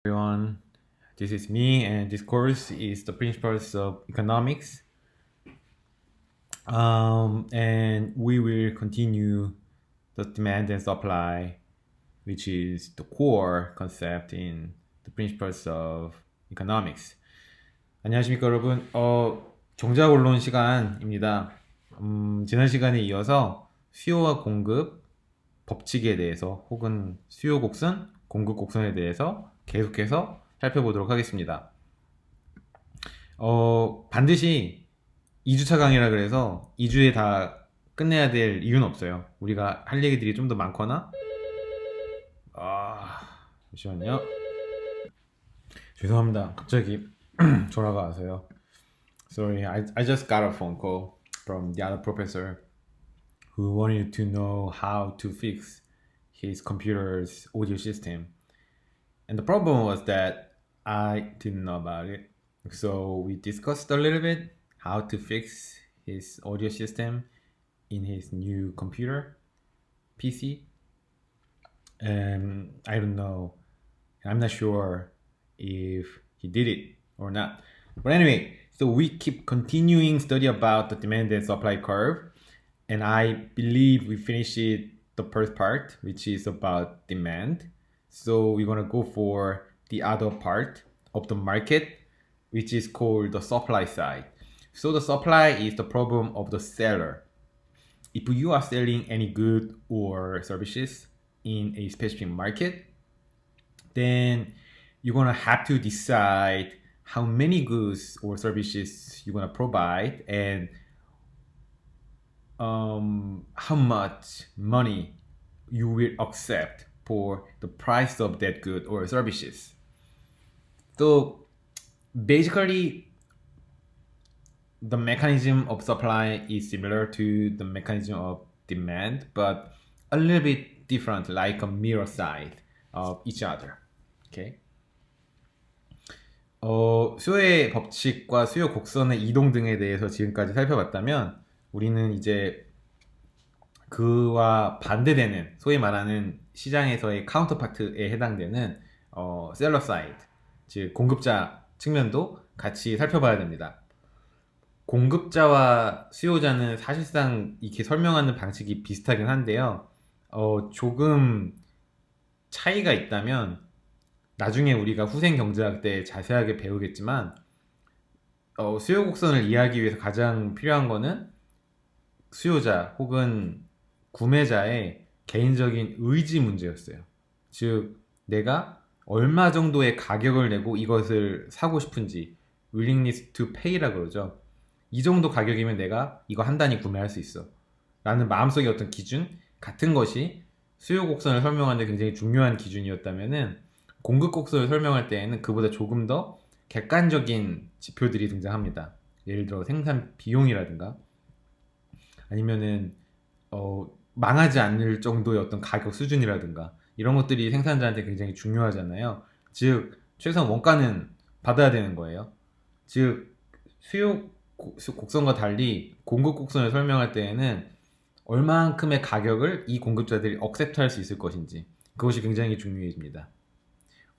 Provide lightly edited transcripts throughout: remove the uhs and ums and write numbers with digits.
Everyone. This is me, and this course is the principles of economics. And we will continue the demand and supply, which is the core concept in the principles of economics. 안녕하십니까, 여러분. 종자론론 시간입니다. 지난 시간에 이어서 수요와 공급 법칙에 대해서 혹은 수요 곡선, 공급 곡선에 대해서 계속해서 살펴보도록 하겠습니다. 반드시 2주차 강의라 그래서 2주에 다 끝내야 될 이유는 없어요. 우리가 할 얘기들이 좀 더 많거나 잠시만요. 죄송합니다. 갑자기 전화가 와서요. Sorry, I just got a phone call from the other professor who wanted to know how to fix his computer's audio system. And the problem was that I didn't know about it. So we discussed a little bit how to fix his audio system in his new computer, PC. And I don't know, I'm not sure if he did it or not. But anyway, so we keep continuing study about the demand and supply curve. And I believe we finished the first part, which is about demand. So we're gonna go for the other part of the market, which is called the supply side. So the supply is the problem of the seller. If you are selling any good or services in a specific market, then you're gonna have to decide how many goods or services you're gonna provide and how much money you will accept for the price of that good or services. So basically, the mechanism of supply is similar to the mechanism of demand, but a little bit different, like a mirror side of each other. Okay. 수요의 법칙과 수요 곡선의 이동 등에 대해서 지금까지 살펴봤다면, 우리는 이제 그와 반대되는, 소위 말하는 시장에서의 카운터파트에 해당되는 셀러 사이드, 즉 공급자 측면도 같이 살펴봐야 됩니다. 공급자와 수요자는 사실상 이렇게 설명하는 방식이 비슷하긴 한데요. 조금 차이가 있다면 나중에 우리가 후생 경제학 때 자세하게 배우겠지만, 수요 곡선을 이해하기 위해서 가장 필요한 거는 수요자 혹은 구매자의 개인적인 의지 문제였어요. 즉, 내가 얼마 정도의 가격을 내고 이것을 사고 싶은지, willingness to pay라 그러죠. 이 정도 가격이면 내가 이거 한 단위 구매할 수 있어 라는 마음속의 어떤 기준 같은 것이 수요 곡선을 설명하는 데 굉장히 중요한 기준이었다면은, 공급 곡선을 설명할 때에는 그보다 조금 더 객관적인 지표들이 등장합니다. 예를 들어 생산 비용이라든가 아니면은 망하지 않을 정도의 어떤 가격 수준이라든가 이런 것들이 생산자한테 굉장히 중요하잖아요. 즉 최소한 원가는 받아야 되는 거예요. 즉 수요 곡선과 달리 공급 곡선을 설명할 때에는 얼마만큼의 가격을 이 공급자들이 억셉트할 수 있을 것인지, 그것이 굉장히 중요해집니다.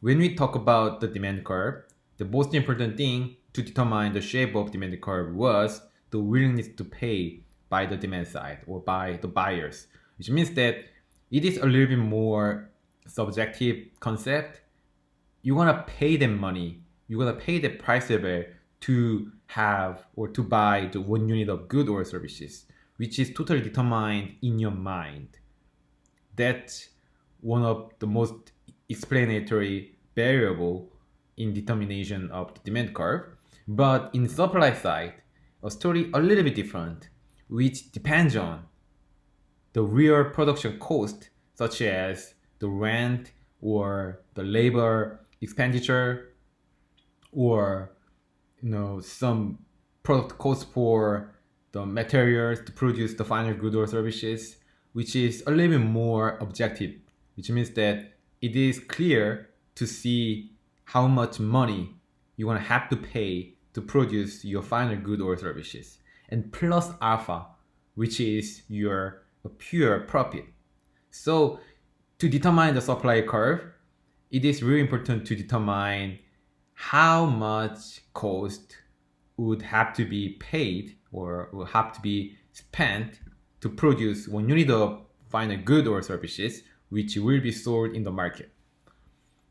When we talk about the demand curve, the most important thing to determine the shape of demand curve was the willingness to pay by the demand side or by the buyers, which means that it is a little bit more subjective concept. You're gonna pay them money, you're gonna pay the price level to have or to buy the one unit of good or services, which is totally determined in your mind. That's one of the most explanatory variable in determination of the demand curve. But in supply side, a story a little bit different, which depends on the real production cost, such as the rent or the labor expenditure, or some product cost for the materials to produce the final good or services, which is a little bit more objective, which means that it is clear to see how much money you're gonna have to pay to produce your final good or services, and plus alpha, which is your pure profit. So to determine the supply curve, it is really important to determine how much cost would have to be paid or will have to be spent to produce one unit of final good or services which will be sold in the market.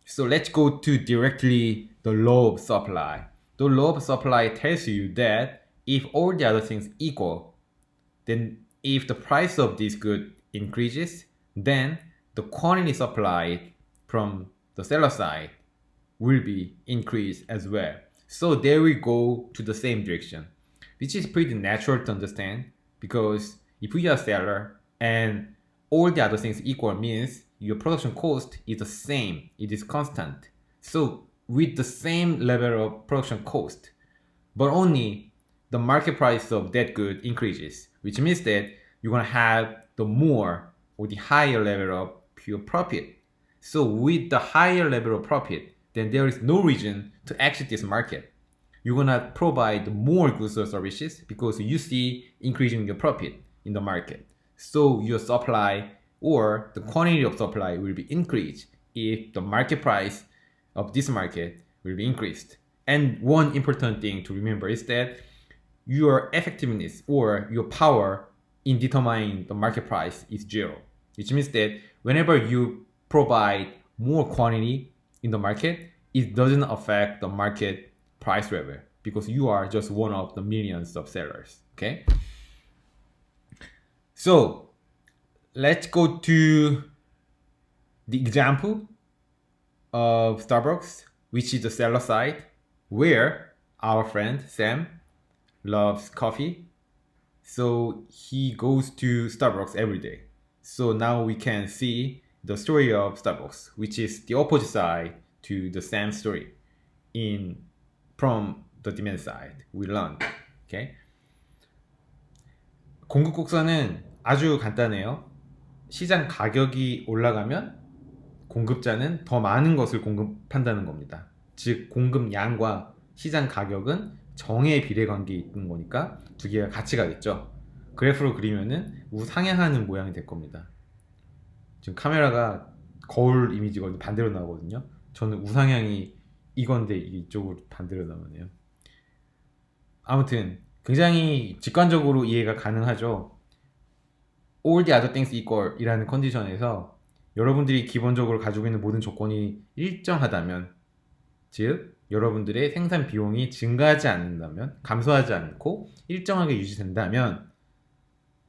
So let's go to directly the law of supply. The law of supply tells you that if all the other things equal, then if the price of this good increases, then the quantity supplied from the seller side will be increased as well. So there we go to the same direction, which is pretty natural to understand because if you are a seller and all the other things equal means your production cost is the same, it is constant. So with the same level of production cost, but only the market price of that good increases, which means that you're gonna have the more or the higher level of pure profit. So with the higher level of profit, then there is no reason to exit this market. You're gonna provide more goods or services because you see increasing your profit in the market. So your supply or the quantity of supply will be increased if the market price of this market will be increased. And one important thing to remember is that your effectiveness or your power in determining the market price is zero, which means that whenever you provide more quantity in the market, it doesn't affect the market price level because you are just one of the millions of sellers. Okay. So let's go to the example of Starbucks, which is the seller side, where our friend Sam loves coffee. So he goes to Starbucks every day. So now we can see the story of Starbucks, which is the opposite side to the Sam story from the demand side. We learned. Okay. 공급 곡선은 아주 간단해요. 시장 가격이 올라가면 공급자는 더 많은 것을 공급한다는 겁니다. 즉 공급량과 시장 가격은 정의 비례관계에 있는 거니까 두 개가 같이 가겠죠. 그래프로 그리면은 우상향하는 모양이 될 겁니다. 지금 카메라가 거울 이미지거든요. 반대로 나오거든요. 저는 우상향이 이건데 이게 이쪽으로 반대로 나오네요. 아무튼 굉장히 직관적으로 이해가 가능하죠. All the other things equal 이라는 컨디션에서 여러분들이 기본적으로 가지고 있는 모든 조건이 일정하다면, 즉 여러분들의 생산 비용이 증가하지 않는다면, 감소하지 않고 일정하게 유지된다면,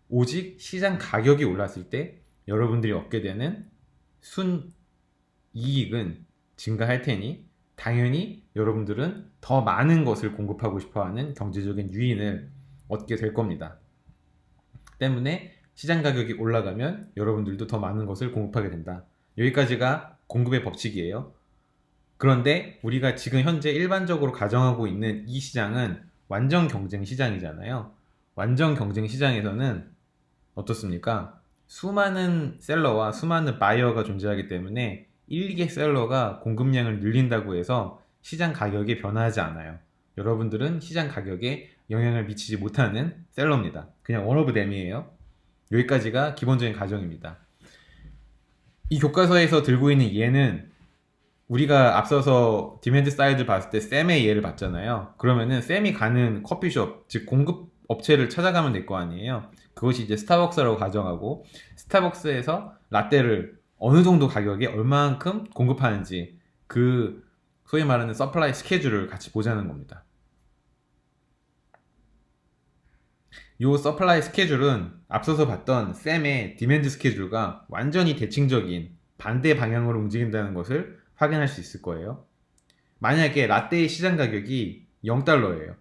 오직 시장 가격이 올랐을 때 여러분들이 얻게 되는 순이익은 증가할 테니 당연히 여러분들은 더 많은 것을 공급하고 싶어하는 경제적인 유인을 얻게 될 겁니다. 때문에 시장 가격이 올라가면 여러분들도 더 많은 것을 공급하게 된다. 여기까지가 공급의 법칙이에요. 그런데 우리가 지금 현재 일반적으로 가정하고 있는 이 시장은 완전 경쟁 시장이잖아요. 완전 경쟁 시장에서는 어떻습니까? 수많은 셀러와 수많은 바이어가 존재하기 때문에 1, 2개 셀러가 공급량을 늘린다고 해서 시장 가격이 변화하지 않아요. 여러분들은 시장 가격에 영향을 미치지 못하는 셀러입니다. 그냥 one of them이에요. 여기까지가 기본적인 가정입니다. 이 교과서에서 들고 있는 예는 우리가 앞서서 디맨드 사이드 봤을 때 샘의 예를 봤잖아요. 그러면은 샘이 가는 커피숍, 즉 공급 업체를 찾아가면 될 거 아니에요. 그것이 이제 스타벅스라고 가정하고 스타벅스에서 라떼를 어느 정도 가격에 얼마만큼 공급하는지 그 소위 말하는 서플라이 스케줄을 같이 보자는 겁니다. 이 서플라이 스케줄은 앞서서 봤던 샘의 디맨드 스케줄과 완전히 대칭적인 반대 방향으로 움직인다는 것을 확인할 수 있을 거예요. 만약에 라떼의 시장 가격이 0달러예요.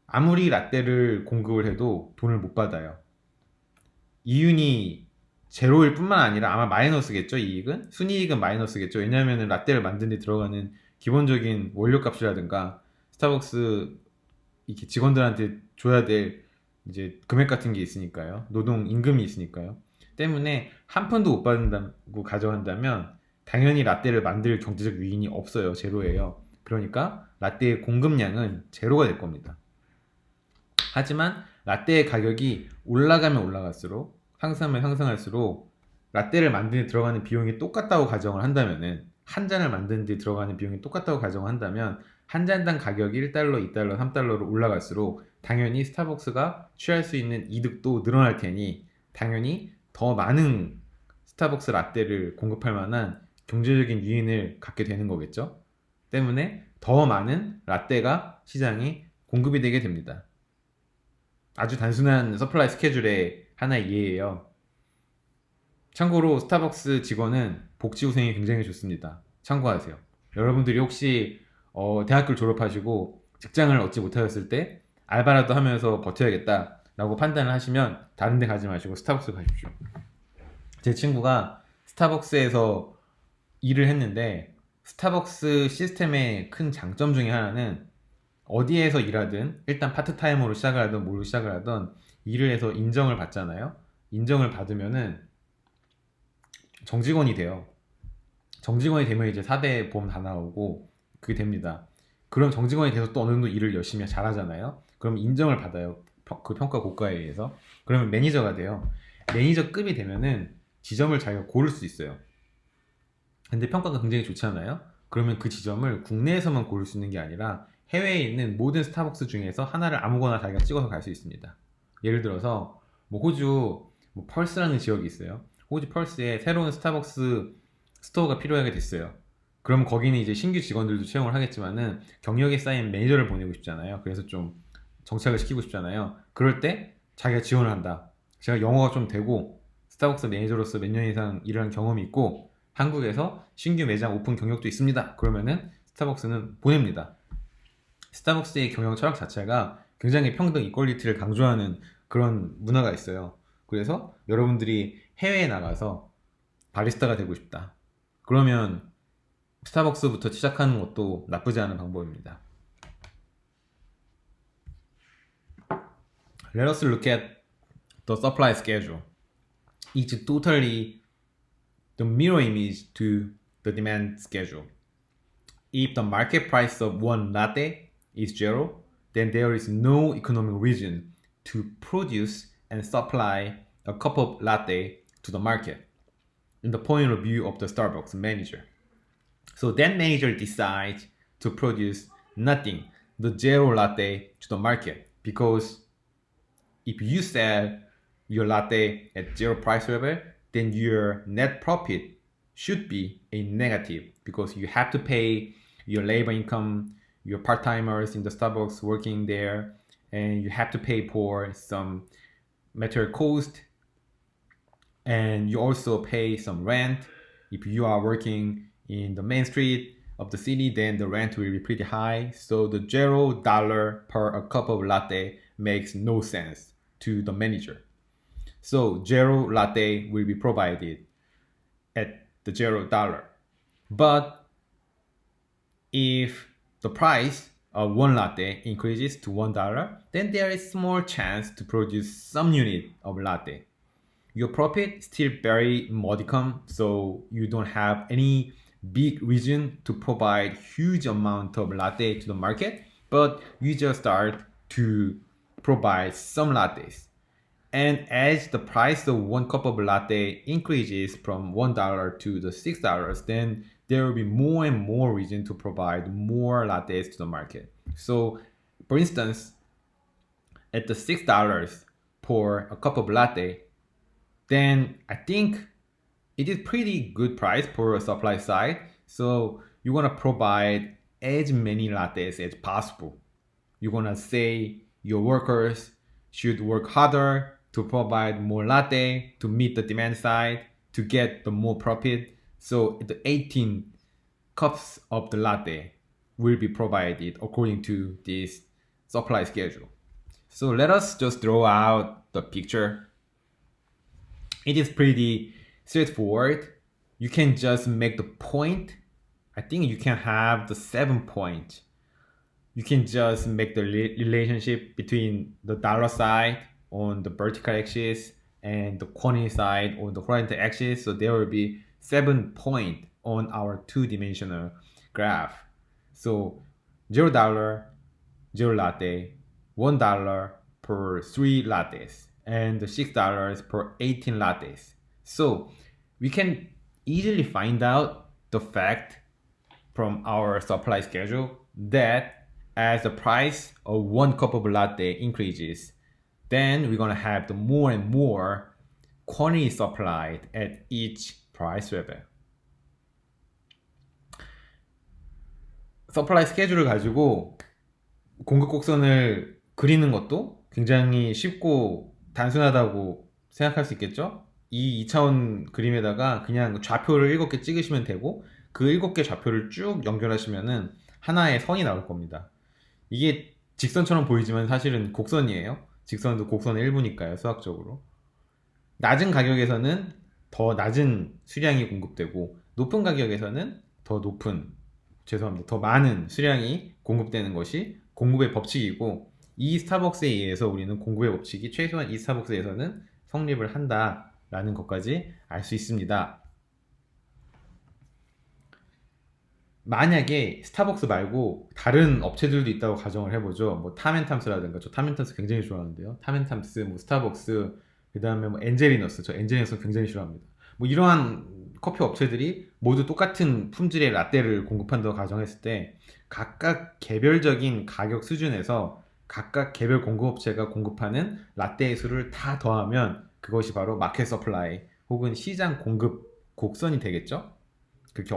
아무리 라떼를 공급을 해도 돈을 못 받아요. 이윤이 제로일 뿐만 아니라 아마 마이너스겠죠. 이익은? 순이익은 마이너스겠죠. 왜냐하면 라떼를 만드는 데 들어가는 기본적인 원료값이라든가 스타벅스 이렇게 직원들한테 줘야 될 이제 금액 같은 게 있으니까요. 노동 임금이 있으니까요. 때문에 한 푼도 못 받는다고 가정한다면 당연히 라떼를 만들 경제적 유인이 없어요. 제로예요. 그러니까 라떼의 공급량은 제로가 될 겁니다. 하지만 라떼의 가격이 올라가면 올라갈수록 상승하면 상승할수록 라떼를 만드는 데 들어가는 비용이 똑같다고 가정을 한다면은 한 잔을 만드는 데 들어가는 비용이 똑같다고 가정한다면 한 잔당 가격이 1달러, 2달러, 3달러로 올라갈수록 당연히 스타벅스가 취할 수 있는 이득도 늘어날 테니 당연히 더 많은 스타벅스 라떼를 공급할 만한 경제적인 유인을 갖게 되는 거겠죠. 때문에 더 많은 라떼가 시장에 공급이 되게 됩니다. 아주 단순한 서플라이 스케줄의 하나의 예예요. 참고로 스타벅스 직원은 복지 후생이 굉장히 좋습니다. 참고하세요. 여러분들이 혹시 대학교를 졸업하시고 직장을 얻지 못하셨을 때 알바라도 하면서 버텨야겠다 라고 판단을 하시면 다른 데 가지 마시고 스타벅스 가십시오. 제 친구가 스타벅스에서 일을 했는데 스타벅스 시스템의 큰 장점 중에 하나는 어디에서 일하든 일단 파트타임으로 시작을 하든 뭘로 시작을 하든 일을 해서 인정을 받잖아요. 인정을 받으면은 정직원이 돼요. 정직원이 되면 이제 4대 보험 다 나오고 그게 됩니다. 그럼 정직원이 돼서 또 어느 정도 일을 열심히 잘하잖아요. 그럼 인정을 받아요. 그 평가 고가에 의해서. 그러면 매니저가 돼요. 매니저급이 되면은 지점을 자기가 고를 수 있어요. 근데 평가가 굉장히 좋잖아요. 그러면 그 지점을 국내에서만 고를 수 있는 게 아니라 해외에 있는 모든 스타벅스 중에서 하나를 아무거나 자기가 찍어서 갈 수 있습니다. 예를 들어서 뭐 호주 펄스라는 지역이 있어요. 호주 펄스에 새로운 스타벅스 스토어가 필요하게 됐어요. 그럼 거기는 이제 신규 직원들도 채용을 하겠지만은 경력이 쌓인 매니저를 보내고 싶잖아요. 그래서 좀 정착을 시키고 싶잖아요. 그럴 때 자기가 지원을 한다. 제가 영어가 좀 되고 스타벅스 매니저로서 몇 년 이상 일한 경험이 있고 한국에서 신규 매장 오픈 경력도 있습니다. 그러면은 스타벅스는 보냅니다. 스타벅스의 경영 철학 자체가 굉장히 평등 이퀄리티를 강조하는 그런 문화가 있어요. 그래서 여러분들이 해외에 나가서 바리스타가 되고 싶다. 그러면 스타벅스부터 시작하는 것도 나쁘지 않은 방법입니다. Let us look at the supply schedule. It's totally the mirror image to the demand schedule. If the market price of one latte is zero, then there is no economic reason to produce and supply a cup of latte to the market in the point of view of the Starbucks manager. So that manager decides to produce nothing, the zero latte to the market, because if you sell your latte at zero price level, then your net profit should be a negative because you have to pay your labor income, your part-timers in the Starbucks working there, and you have to pay for some material cost, and you also pay some rent. If you are working in the main street of the city, then the rent will be pretty high. So the $0 per a cup of latte makes no sense to the manager. So zero latte will be provided at the $0. But if the price of one latte increases to $1, then there is small chance to produce some unit of latte. Your profit still very modicum, so you don't have any big reason to provide huge amount of latte to the market, but you just start to provide some lattes. And as the price of one cup of latte increases from $1 to the $6, then there will be more and more reason to provide more lattes to the market. So, for instance, at the $6 for a cup of latte, then I think it is pretty good price for a supply side. So you want to provide as many lattes as possible. You want to say your workers should work harder to provide more latte to meet the demand side to get the more profit. So the 18 cups of the latte will be provided according to this supply schedule. So let us just draw out the picture. It is pretty straightforward. You can just make the point. I think you can have the 7 point. You can just make the relationship between the dollar side on the vertical axis and the quantity side on the horizontal axis. So there will be 7 point on our two-dimensional graph. So $0, 0 latte, $1 per 3 lattes, and $6 per 18 lattes. So we can easily find out the fact from our supply schedule that as the price of one cup of latte increases, then we're gonna have the more and more quantity supplied at each price level. 서플라이 스케줄을 가지고 공급 곡선을 그리는 것도 굉장히 쉽고 단순하다고 생각할 수 있겠죠? 이 2차원 그림에다가 그냥 좌표를 7개 찍으시면 되고 그 7개 좌표를 쭉 연결하시면은 하나의 선이 나올 겁니다. 이게 직선처럼 보이지만 사실은 곡선이에요. 직선도 곡선의 일부니까요, 수학적으로. 낮은 가격에서는 더 낮은 수량이 공급되고 높은 가격에서는 더 많은 수량이 공급되는 것이 공급의 법칙이고 이 스타벅스에 의해서 우리는 공급의 법칙이 최소한 이 스타벅스에서는 성립을 한다라는 것까지 알 수 있습니다. 만약에 스타벅스 말고 다른 업체들도 있다고 가정을 해보죠. 뭐 탐앤탐스라든가, 저 탐앤탐스 굉장히 좋아하는데요. 탐앤탐스, 뭐 스타벅스, 그 다음에 뭐 엔젤리너스, 저 엔젤리너스 굉장히 싫어합니다. 뭐 이러한 커피 업체들이 모두 똑같은 품질의 라떼를 공급한다고 가정했을 때 각각 개별적인 가격 수준에서 각각 개별 공급업체가 공급하는 라떼의 수를 다 더하면 그것이 바로 마켓 서플라이 혹은 시장 공급 곡선이 되겠죠? 그렇게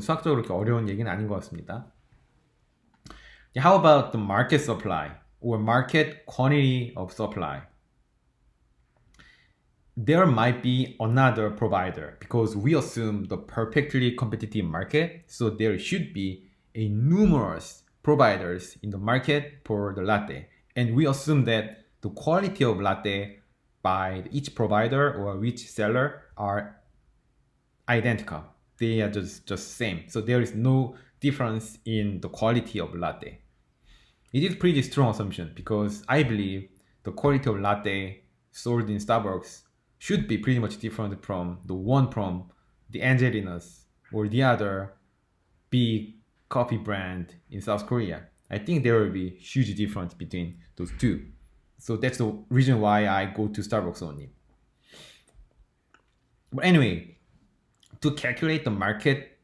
수학적으로 그렇게 어려운 얘기는 아닌 것 같습니다. How about the market supply or market quantity of supply? There might be another provider because we assume the perfectly competitive market, so there should be a numerous providers in the market for the latte, and we assume that the quality of latte by each provider or each seller are identical. They are just same, so there is no difference in the quality of latte. It is pretty strong assumption because I believe the quality of latte sold in Starbucks should be pretty much different from the one from the Angelinas or the other big coffee brand in South Korea. I think there will be huge difference between those two. So that's the reason why I go to Starbucks only. But anyway, to calculate the market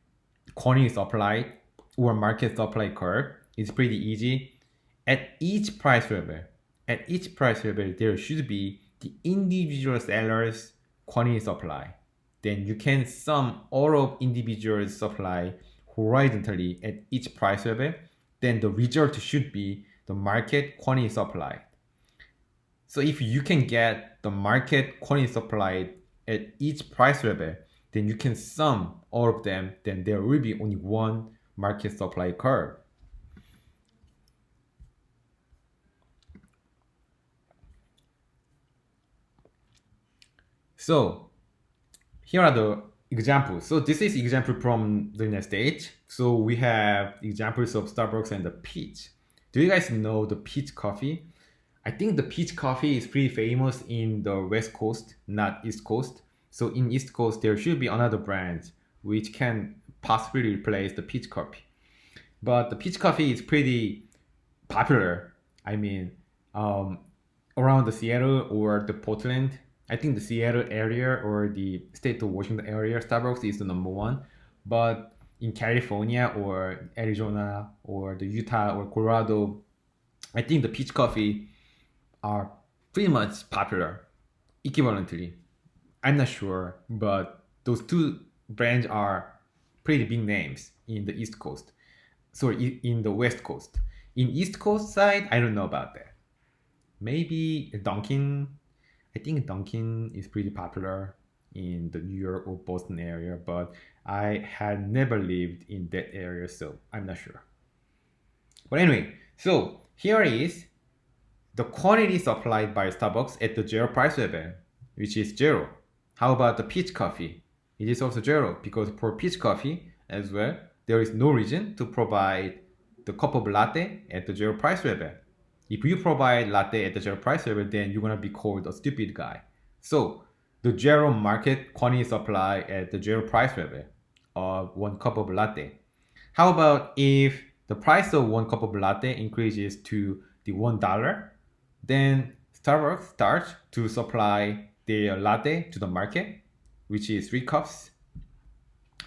quantity supply or market supply curve, it's pretty easy. At each price level, there should be the individual seller's quantity supply. Then you can sum all of individual supply horizontally at each price level. Then the result should be the market quantity supply. So if you can get the market quantity supply at each price level, then you can sum all of them. Then there will be only one market supply curve. So here are the examples. So this is example from the United States. So we have examples of Starbucks and the Peach. Do you guys know the Peach coffee? I think the Peach coffee is pretty famous in the West Coast, not East Coast. So in East Coast, there should be another brand which can possibly replace the Peach coffee. But the Peach coffee is pretty popular. I mean, around the Seattle or the Portland, I think the Seattle area or the state of Washington area, Starbucks is the number one. But in California or Arizona or the Utah or Colorado, I think the Peach coffee are pretty much popular equivalently. I'm not sure, but those two brands are pretty big names in the East Coast. Sorry, in the West Coast. In East Coast side, I don't know about that. Maybe Dunkin'. I think Dunkin' is pretty popular in the New York or Boston area, but I had never lived in that area, so I'm not sure. But anyway, so here is the quantity supplied by Starbucks at the zero price level, which is zero. How about the Peach coffee? It is also zero because for Peach coffee as well, there is no reason to provide the cup of latte at the zero price level. If you provide latte at the zero price level, then you're gonna be called a stupid guy. So the zero market quantity supply at the zero price level of one cup of latte. How about if the price of one cup of latte increases to the $1, then Starbucks starts to supply their latte to the market, which is 3 cups.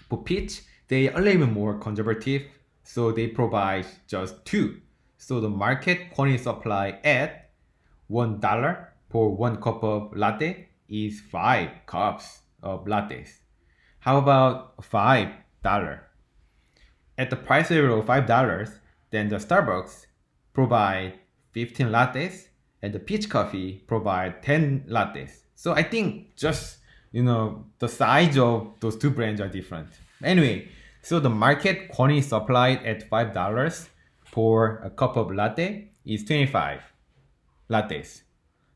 For Peach, they are a little bit more conservative, so they provide just two. So the market quantity supply at $1 for one cup of latte is 5 cups of lattes. How about $5? At the price level of $5, then the Starbucks provide 15 lattes and the Peach Coffee provide 10 lattes. So I think just, the size of those two brands are different. Anyway, so the market quantity supplied at $5 for a cup of latte is 25 lattes.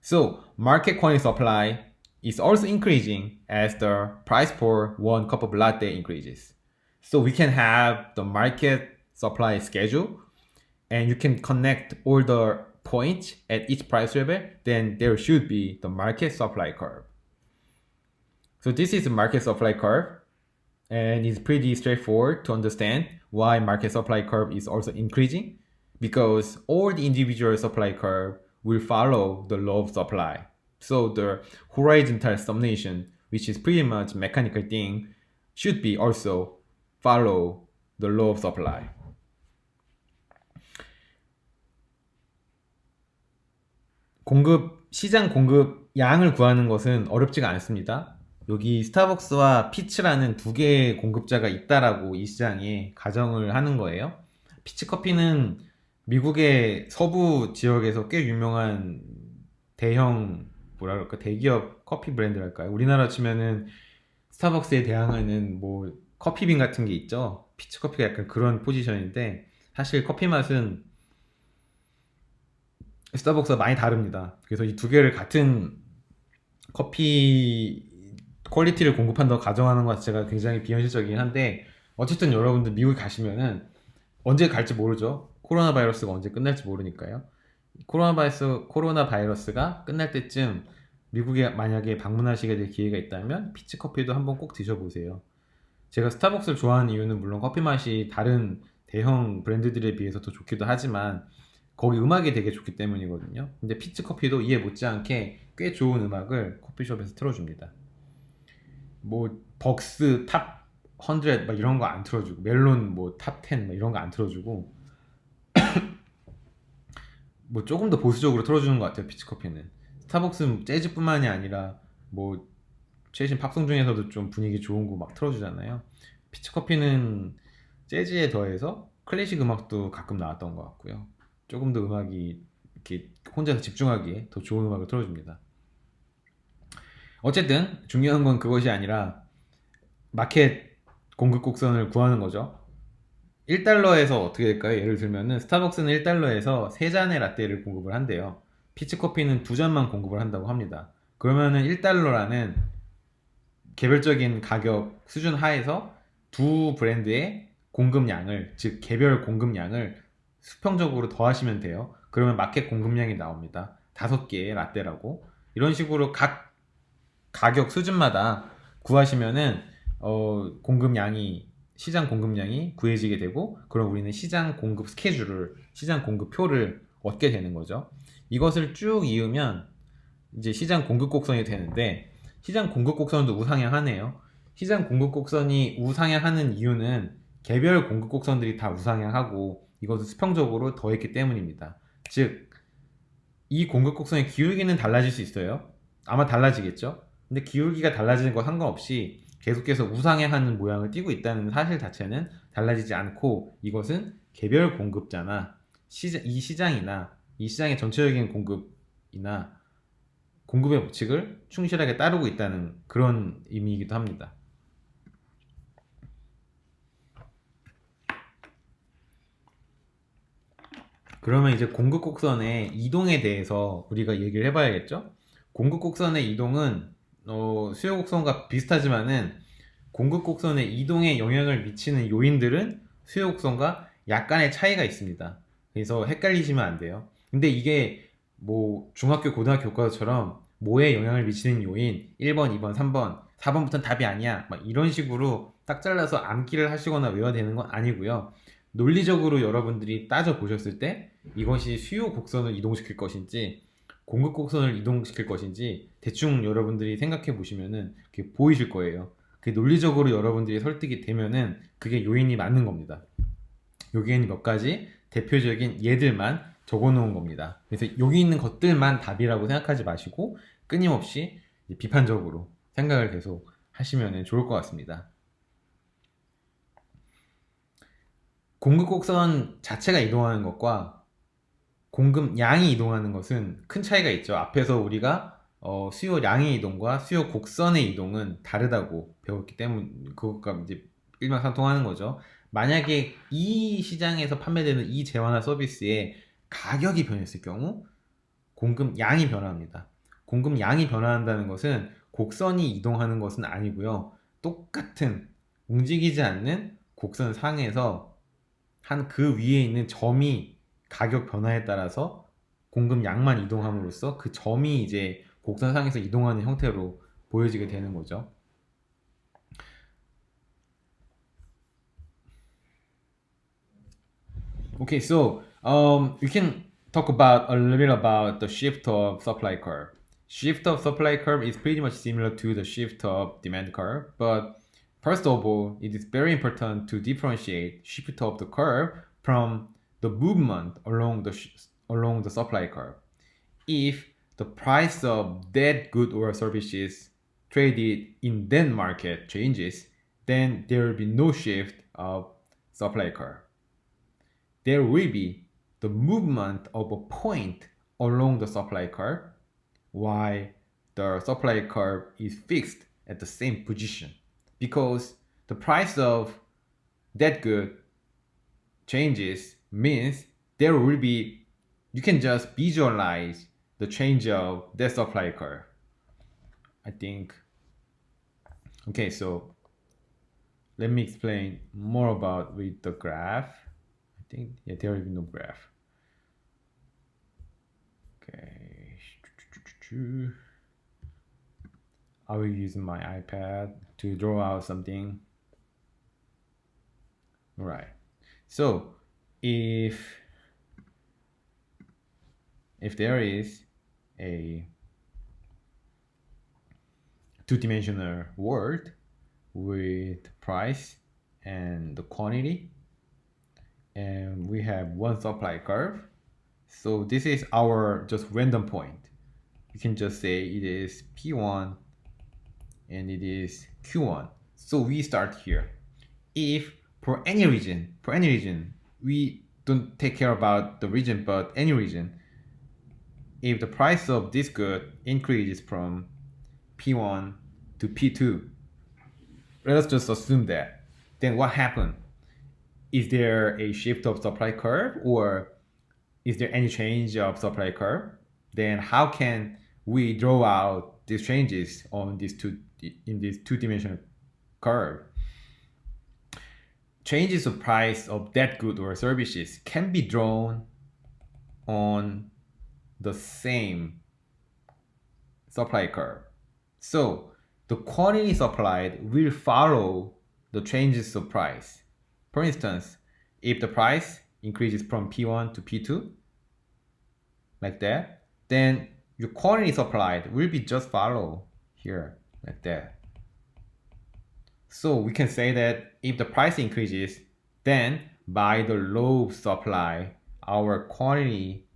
So market quantity supply is also increasing as the price for one cup of latte increases. So we can have the market supply schedule and you can connect all the points at each price level, then there should be the market supply curve. So this is the market supply curve and it's pretty straightforward to understand why market supply curve is also increasing, because all the individual supply curve will follow the law of supply. So the horizontal summation, which is pretty much mechanical thing, should be also follow the law of supply. 시장 공급 양을 구하는 것은 어렵지가 않습니다. 여기 스타벅스와 피츠라는 두 개의 공급자가 있다라고 이 시장에 가정을 하는 거예요. 피치 커피는 미국의 서부 지역에서 꽤 유명한 대형, 대기업 커피 브랜드랄까요? 우리나라 치면은 스타벅스에 대항하는 뭐 커피빈 같은 게 있죠. 피치 커피가 약간 그런 포지션인데, 사실 커피 맛은 스타벅스가 많이 다릅니다. 그래서 이 두 개를 같은 커피 퀄리티를 공급한다고 가정하는 것 자체가 굉장히 비현실적이긴 한데, 어쨌든 여러분들 미국 가시면은 언제 갈지 모르죠. 코로나 바이러스가 언제 끝날지 모르니까요. 코로나 바이러스가 끝날 때쯤 미국에 만약에 방문하시게 될 기회가 있다면 피치 커피도 한번 꼭 드셔보세요. 제가 스타벅스를 좋아하는 이유는 물론 커피 맛이 다른 대형 브랜드들에 비해서 더 좋기도 하지만 거기 음악이 되게 좋기 때문이거든요. 근데 피치 커피도 이에 못지않게 꽤 좋은 음악을 커피숍에서 틀어줍니다. 뭐 벅스 탑 100 막 이런 거 안 틀어주고, 멜론 뭐 탑 10 막 이런 거 안 틀어주고 뭐 조금 더 보수적으로 틀어주는 것 같아요. 피치커피는 스타벅스는 재즈뿐만이 아니라 뭐 최신 팝송 중에서도 좀 분위기 좋은 거 막 틀어주잖아요. 피치커피는 재즈에 더해서 클래식 음악도 가끔 나왔던 것 같고요. 조금 더 음악이 이렇게 혼자서 집중하기에 더 좋은 음악을 틀어줍니다. 어쨌든 중요한 건 그것이 아니라 마켓 공급 곡선을 구하는 거죠. 1달러에서 어떻게 될까요? 예를 들면은 스타벅스는 1달러에서 3잔의 라떼를 공급을 한대요. 피치커피는 2잔만 공급을 한다고 합니다. 그러면은 1달러라는 개별적인 가격 수준 하에서 두 브랜드의 공급량을, 즉 개별 공급량을 수평적으로 더하시면 돼요. 그러면 마켓 공급량이 나옵니다. 5개의 라떼라고. 이런 식으로 각 가격 수준마다 구하시면은 시장 공급량이 구해지게 되고, 그럼 우리는 시장 공급 스케줄을, 시장 공급표를 얻게 되는 거죠. 이것을 쭉 이으면 이제 시장 공급 곡선이 되는데, 시장 공급 곡선도 우상향하네요. 시장 공급 곡선이 우상향하는 이유는 개별 공급 곡선들이 다 우상향하고 이것을 수평적으로 더했기 때문입니다. 즉, 이 공급 곡선의 기울기는 달라질 수 있어요. 아마 달라지겠죠. 근데 기울기가 달라지는 거 상관없이 계속해서 우상향하는 모양을 띠고 있다는 사실 자체는 달라지지 않고, 이것은 개별 공급자나 이 시장이나 이 시장의 전체적인 공급이나 공급의 법칙을 충실하게 따르고 있다는 그런 의미이기도 합니다. 그러면 이제 공급 곡선의 이동에 대해서 우리가 얘기를 해봐야겠죠? 공급 곡선의 이동은 수요 곡선과 비슷하지만은 공급 곡선의 이동에 영향을 미치는 요인들은 수요 곡선과 약간의 차이가 있습니다. 그래서 헷갈리시면 안 돼요. 근데 이게 뭐 중학교 고등학교 교과서처럼 뭐에 영향을 미치는 요인 1번, 2번, 3번, 4번부터는 답이 아니야 막 이런 식으로 딱 잘라서 암기를 하시거나 외워야 되는 건 아니고요. 논리적으로 여러분들이 따져 보셨을 때 이것이 수요 곡선을 이동시킬 것인지 공급 곡선을 이동시킬 것인지 대충 여러분들이 생각해 보시면은 보이실 거예요. 그 논리적으로 여러분들이 설득이 되면은 그게 요인이 맞는 겁니다. 여기에는 몇 가지 대표적인 예들만 적어 놓은 겁니다. 그래서 여기 있는 것들만 답이라고 생각하지 마시고 끊임없이 비판적으로 생각을 계속 하시면 좋을 것 같습니다. 공급 곡선 자체가 이동하는 것과 공급량이 이동하는 것은 큰 차이가 있죠. 앞에서 우리가 수요량의 이동과 수요 곡선의 이동은 다르다고 배웠기 때문에 그것과 이제 일맥상통하는 거죠. 만약에 이 시장에서 판매되는 이 재화나 서비스의 가격이 변했을 경우 공급량이 변화합니다. 공급량이 변화한다는 것은 곡선이 이동하는 것은 아니고요. 똑같은 움직이지 않는 곡선 상에서 한 그 위에 있는 점이 가격 변화에 따라서 공급량만 이동함으로써 그 점이 이제 곡선상에서 이동하는 형태로 보여지게 되는 거죠. Okay, so we can talk about a little bit about the shift of supply curve. Shift of supply curve is pretty much similar to the shift of demand curve, but first of all, it is very important to differentiate shift of the curve from the movement along the supply curve. If the price of that good or services traded in that market changes, then there will be no shift of supply curve. There will be the movement of a point along the supply curve while the supply curve is fixed at the same position, because the price of that good changes means there will be, you can just visualize the change of that supply curve. I think. Okay, so let me explain more about with the graph. I think, yeah, there will be no graph. Okay, I will use my iPad to draw out something. All right, so if there is a two-dimensional world with price and the quantity, and we have one supply curve, so this is our just random point. You can just say it is P1 and it is Q1. So we start here. If for any region, we don't take care about the region, but any region, if the price of this good increases from P1 to P2, let us just assume that, then what happened? Is there a shift of supply curve, or is there any change of supply curve? Then how can we draw out these changes on these in this two-dimensional curve? Changes of price of that good or services can be drawn on the same supply curve. So the quantity supplied will follow the changes of price. For instance, if the price increases from P1 to P2, like that, then your quantity supplied will be just follow here, like that. So we can say that if the price increases, then by the low supply, our quantity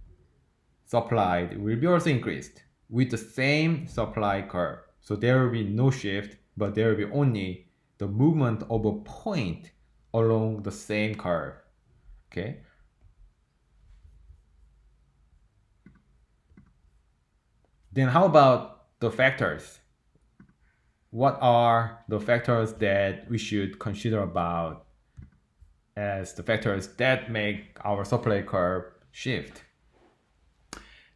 supplied will be also increased with the same supply curve. So there will be no shift, but there will be only the movement of a point along the same curve. Okay. Then how about the factors? What are the factors that we should consider about as the factors that make our supply curve shift?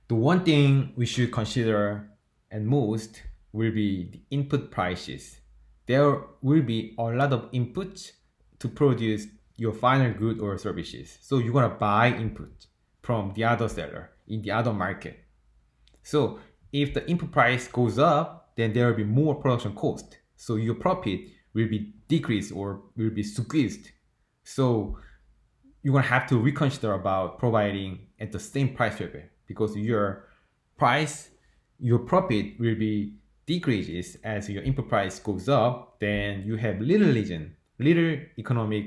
The one thing we should consider and most will be the input prices. There will be a lot of inputs to produce your final good or services. So you're gonna buy input from the other seller in the other market. So if the input price goes up, then there will be more production cost. So your profit will be decreased or will be squeezed. So you're gonna have to reconsider about providing at the same price level, because your profit will be decreases as your input price goes up, then you have little reason, little economic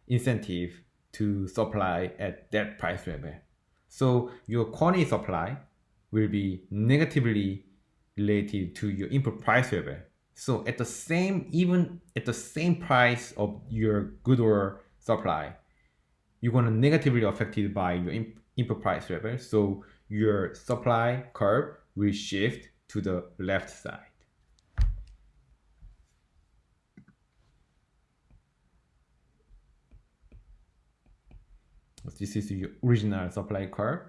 incentive to supply at that price level. So your quantity supply will be negatively related to your input price level. So at the same, even at the same price of your good or supply, you're going to negatively affected by your input price level. So your supply curve will shift to the left side. This is your original supply curve.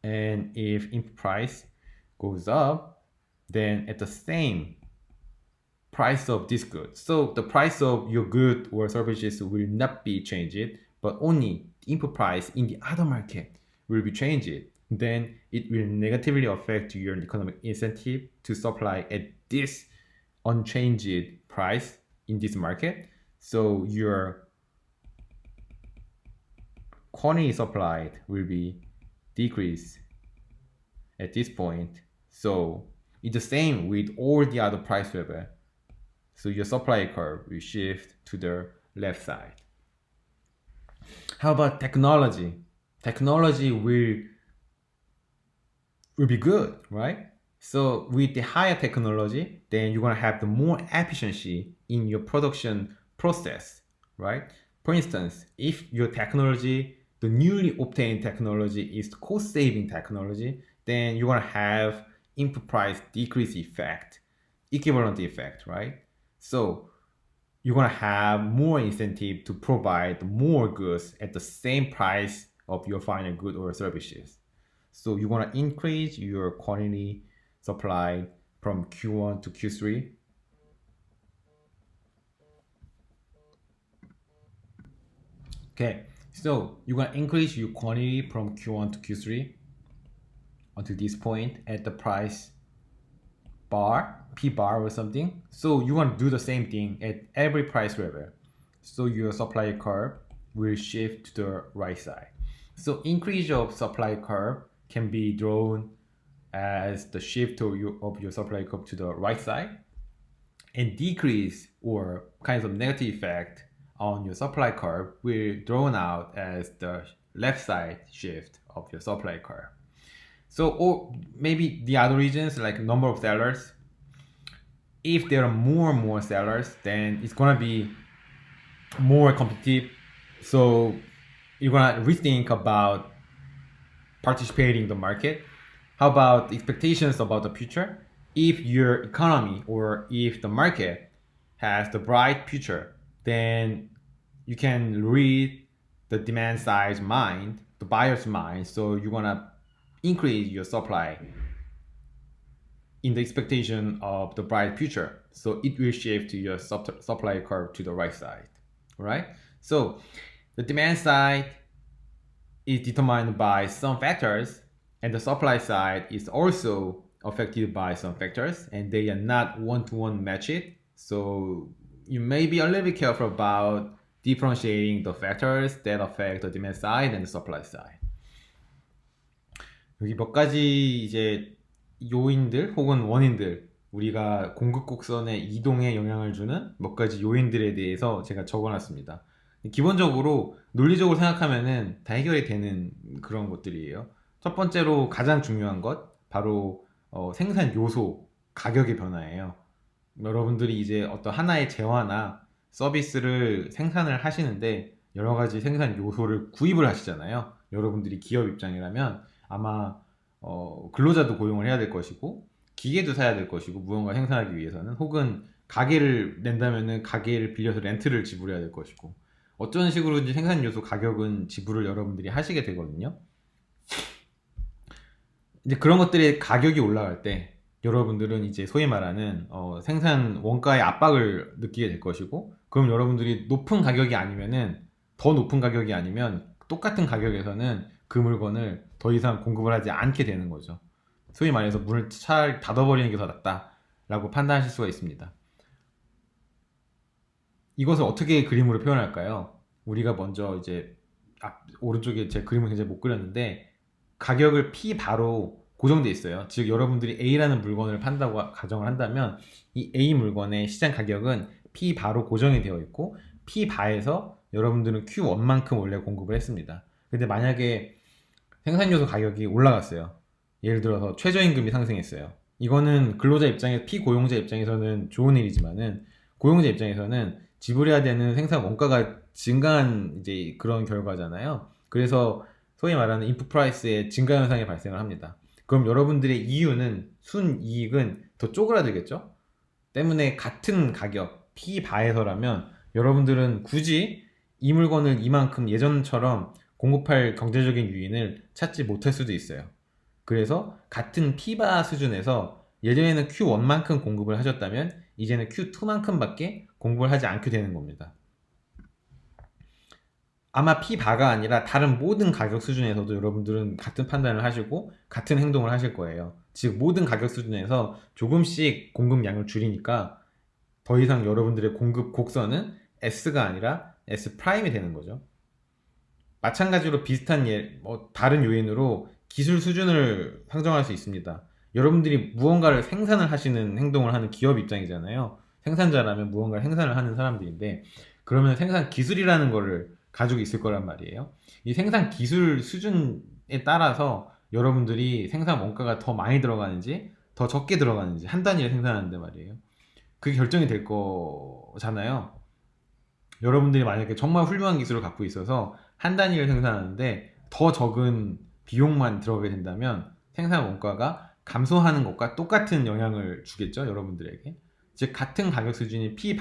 And if input price goes up, then at the same price of this good. So the price of your good or services will not be changed, but only the input price in the other market will be changed. Then it will negatively affect your economic incentive to supply at this unchanged price in this market. So your quantity supplied will be decreased at this point. So it's the same with all the other price level. So your supply curve will shift to the left side. How about technology? Technology will be good, right? So with the higher technology, then you're gonna have the more efficiency in your production process, right? For instance, if your technology, the newly obtained technology is cost-saving technology, then you're gonna have input price decrease effect, equivalent effect, right? So you're gonna have more incentive to provide more goods at the same price of your final good or services. So you want to increase your quantity supply from Q1 to Q3. Okay, so you're going to increase your quantity from Q1 to Q3 until this point at the price bar, P bar or something. So you want to do the same thing at every price level. So your supply curve will shift to the right side. So increase of supply curve can be drawn as the shift of your supply curve to the right side, and decrease or kinds of negative effect on your supply curve will drawn out as the left side shift of your supply curve. So, or maybe the other regions like number of sellers. If there are more and more sellers, then it's gonna be more competitive. So you're gonna rethink about participating in the market. How about expectations about the future? If your economy or if the market has the bright future, then you can read the demand side's mind, the buyer's mind. So you're gonna increase your supply in the expectation of the bright future. So it will shift to your supply curve to the right side, right? So the demand side is determined by some factors, and the supply side is also affected by some factors, and they are not one-to-one matched. So you may be a little bit careful about differentiating the factors that affect the demand side and the supply side. 여기 몇 가지 이제 요인들 혹은 원인들, 우리가 공급 곡선의 이동에 영향을 주는 몇 가지 요인들에 대해서 제가 적어놨습니다. 기본적으로 논리적으로 생각하면은 다 해결이 되는 그런 것들이에요. 첫 번째로 가장 중요한 것 바로 생산 요소 가격의 변화예요. 여러분들이 이제 어떤 하나의 재화나 서비스를 생산을 하시는데 여러 가지 생산 요소를 구입을 하시잖아요. 여러분들이 기업 입장이라면 아마 근로자도 고용을 해야 될 것이고 기계도 사야 될 것이고 무언가 생산하기 위해서는, 혹은 가게를 낸다면은 가게를 빌려서 렌트를 지불해야 될 것이고, 어떤 식으로든지 생산 요소 가격은 지불을 여러분들이 하시게 되거든요. 이제 그런 것들의 가격이 올라갈 때 여러분들은 이제 소위 말하는 생산 원가의 압박을 느끼게 될 것이고, 그럼 여러분들이 높은 가격이 아니면은, 더 높은 가격이 아니면 똑같은 가격에서는 그 물건을 더 이상 공급을 하지 않게 되는 거죠. 소위 말해서 문을 차라리 닫아버리는 게 더 낫다라고 판단하실 수가 있습니다. 이것을 어떻게 그림으로 표현할까요? 우리가 먼저 이제 오른쪽에 제 그림을 굉장히 못 그렸는데, 가격을 P 바로 고정돼 있어요. 즉 여러분들이 A라는 물건을 판다고 가정을 한다면 이 A 물건의 시장 가격은 P 바로 고정이 되어 있고 P 바에서 여러분들은 Q1만큼 원래 공급을 했습니다. 근데 만약에 생산요소 가격이 올라갔어요. 예를 들어서 최저임금이 상승했어요. 이거는 근로자 입장에 피고용자 입장에서는 좋은 일이지만은 고용자 입장에서는 지불해야 되는 생산 원가가 증가한 이제 그런 결과잖아요. 그래서 소위 말하는 인풋 프라이스의 증가 현상이 발생을 합니다. 그럼 여러분들의 이윤은 순이익은 더 쪼그라들겠죠? 때문에 같은 가격 P 바에서라면 여러분들은 굳이 이 물건을 이만큼 예전처럼 공급할 경제적인 유인을 찾지 못할 수도 있어요. 그래서 같은 P바 수준에서 예전에는 Q1만큼 공급을 하셨다면 이제는 Q2만큼밖에 공급을 하지 않게 되는 겁니다. 아마 P바가 아니라 다른 모든 가격 수준에서도 여러분들은 같은 판단을 하시고 같은 행동을 하실 거예요. 즉 모든 가격 수준에서 조금씩 공급량을 줄이니까 더 이상 여러분들의 공급 곡선은 S가 아니라 S 프라임이 되는 거죠. 마찬가지로 비슷한 다른 요인으로 기술 수준을 상정할 수 있습니다. 여러분들이 무언가를 생산을 하시는 행동을 하는 기업 입장이잖아요. 생산자라면 무언가를 생산을 하는 사람들인데 그러면 생산 기술이라는 거를 가지고 있을 거란 말이에요. 이 생산 기술 수준에 따라서 여러분들이 생산 원가가 더 많이 들어가는지 더 적게 들어가는지 한 단위를 생산하는데 말이에요. 그게 결정이 될 거잖아요. 여러분들이 만약에 정말 훌륭한 기술을 갖고 있어서 한 단위를 생산하는데 더 적은 비용만 들어가게 된다면 생산 원가가 감소하는 것과 똑같은 영향을 주겠죠, 여러분들에게. 즉 같은 가격 수준이 P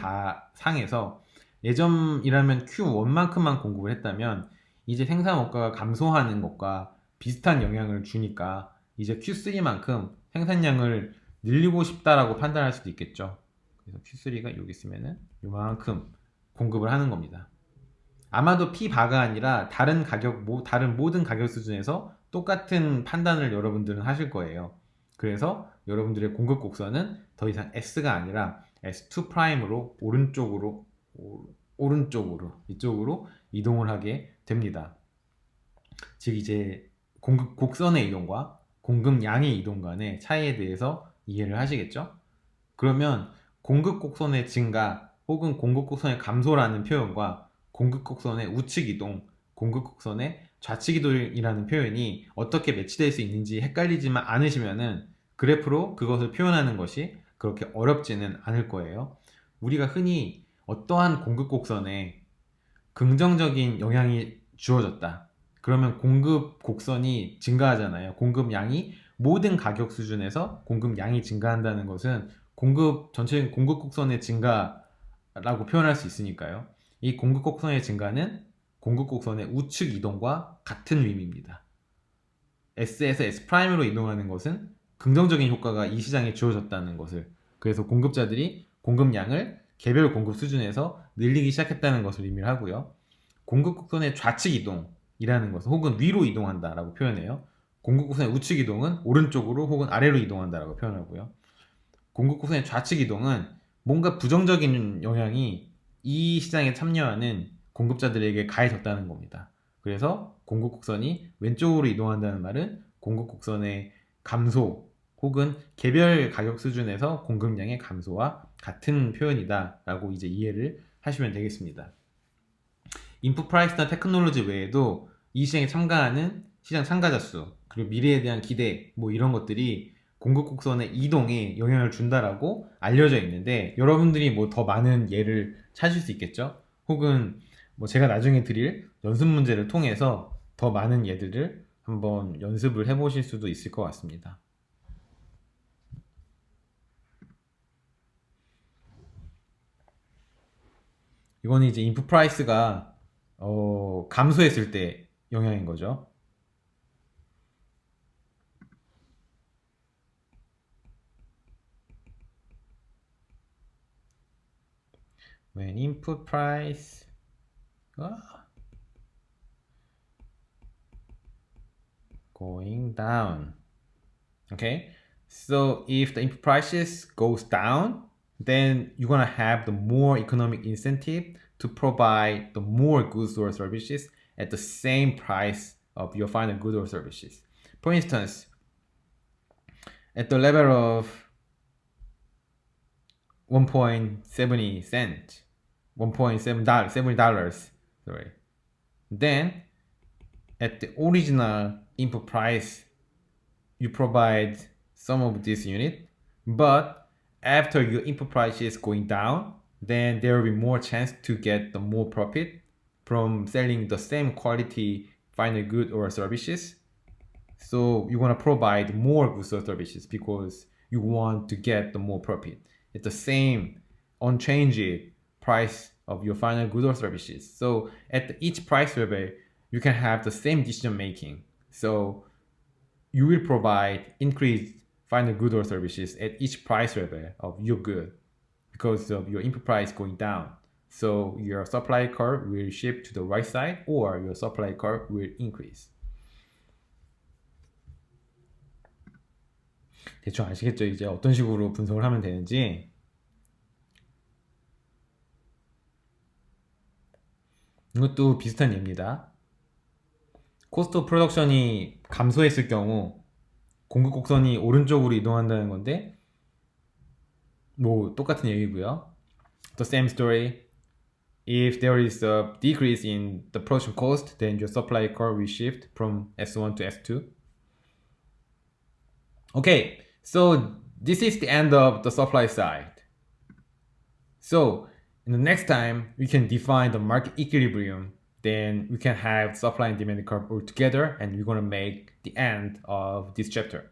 상에서 예전이라면 Q1만큼만 공급을 했다면 이제 생산 원가가 감소하는 것과 비슷한 영향을 주니까 이제 Q3만큼 생산량을 늘리고 싶다라고 판단할 수도 있겠죠. 그래서 Q3가 여기 있으면은 요만큼 공급을 하는 겁니다. 아마도 P바가 아니라 다른 모든 가격 수준에서 똑같은 판단을 여러분들은 하실 거예요. 그래서 여러분들의 공급 곡선은 더 이상 S가 아니라 S2 프라임으로 이쪽으로 이동을 하게 됩니다. 즉 이제 공급 곡선의 이동과 공급량의 이동 간의 차이에 대해서 이해를 하시겠죠? 그러면 공급 곡선의 증가 혹은 공급 곡선의 감소라는 표현과 공급 곡선의 우측 이동, 공급 곡선의 좌측 이동이라는 표현이 어떻게 매치될 수 있는지 헷갈리지만 않으시면은 그래프로 그것을 표현하는 것이 그렇게 어렵지는 않을 거예요. 우리가 흔히 어떠한 공급 곡선에 긍정적인 영향이 주어졌다. 그러면 공급 곡선이 증가하잖아요. 공급량이 모든 가격 수준에서 공급량이 증가한다는 것은 전체적인 공급 곡선의 증가라고 표현할 수 있으니까요. 이 공급 곡선의 증가는 공급 곡선의 우측 이동과 같은 의미입니다. S에서 S 프라임으로 이동하는 것은 긍정적인 효과가 이 시장에 주어졌다는 것을, 그래서 공급자들이 공급량을 개별 공급 수준에서 늘리기 시작했다는 것을 의미를 하고요. 공급 곡선의 좌측 이동이라는 것은 혹은 위로 이동한다라고 표현해요. 공급 곡선의 우측 이동은 오른쪽으로 혹은 아래로 이동한다라고 표현하고요. 공급 곡선의 좌측 이동은 뭔가 부정적인 영향이 이 시장에 참여하는 공급자들에게 가해졌다는 겁니다. 그래서 공급 곡선이 왼쪽으로 이동한다는 말은 공급 곡선의 감소 혹은 개별 가격 수준에서 공급량의 감소와 같은 표현이다 라고 이제 이해를 하시면 되겠습니다. 인풋 프라이스나 테크놀로지 외에도 이 시장에 참가하는 시장 참가자 수 그리고 미래에 대한 기대 뭐 이런 것들이 공급 곡선의 이동에 영향을 준다라고 알려져 있는데 여러분들이 뭐 더 많은 예를 찾을 수 있겠죠? 혹은 뭐 제가 나중에 드릴 연습 문제를 통해서 더 많은 예들을 한번 연습을 해보실 수도 있을 것 같습니다. 이거는 이제 인풋 프라이스가 감소했을 때 영향인 거죠. When input price going down. Okay, so if the input prices goes down, then you're gonna have the more economic incentive to provide the more goods or services at the same price of your final goods or services. For instance, at the level of 1.70 cent, $1.70, sorry. Then at the original input price, you provide some of this unit, but after your input price is going down, then there will be more chance to get the more profit from selling the same quality final good or services. So you want to provide more goods or services because you want to get the more profit. It's the same unchanged price of your final goods or services. So at each price level, you can have the same decision making. So you will provide increased final good or services at each price level of your good because of your input price going down. So your supply curve will shift to the right side or your supply curve will increase. 대충 아시겠죠? 이제 어떤 식으로 분석을 하면 되는지. 이것도 비슷한 예입니다. 코스트 오브 프로덕션이 감소했을 경우 공급 곡선이 오른쪽으로 이동한다는 건데 뭐 똑같은 얘기고요. The same story. If there is a decrease in the production cost, then your supply curve will shift from S1 to S2. Okay, so this is the end of the supply side. So in the next time, we can define the market equilibrium. Then we can have supply and demand curve all together, and we're going to make the end of this chapter.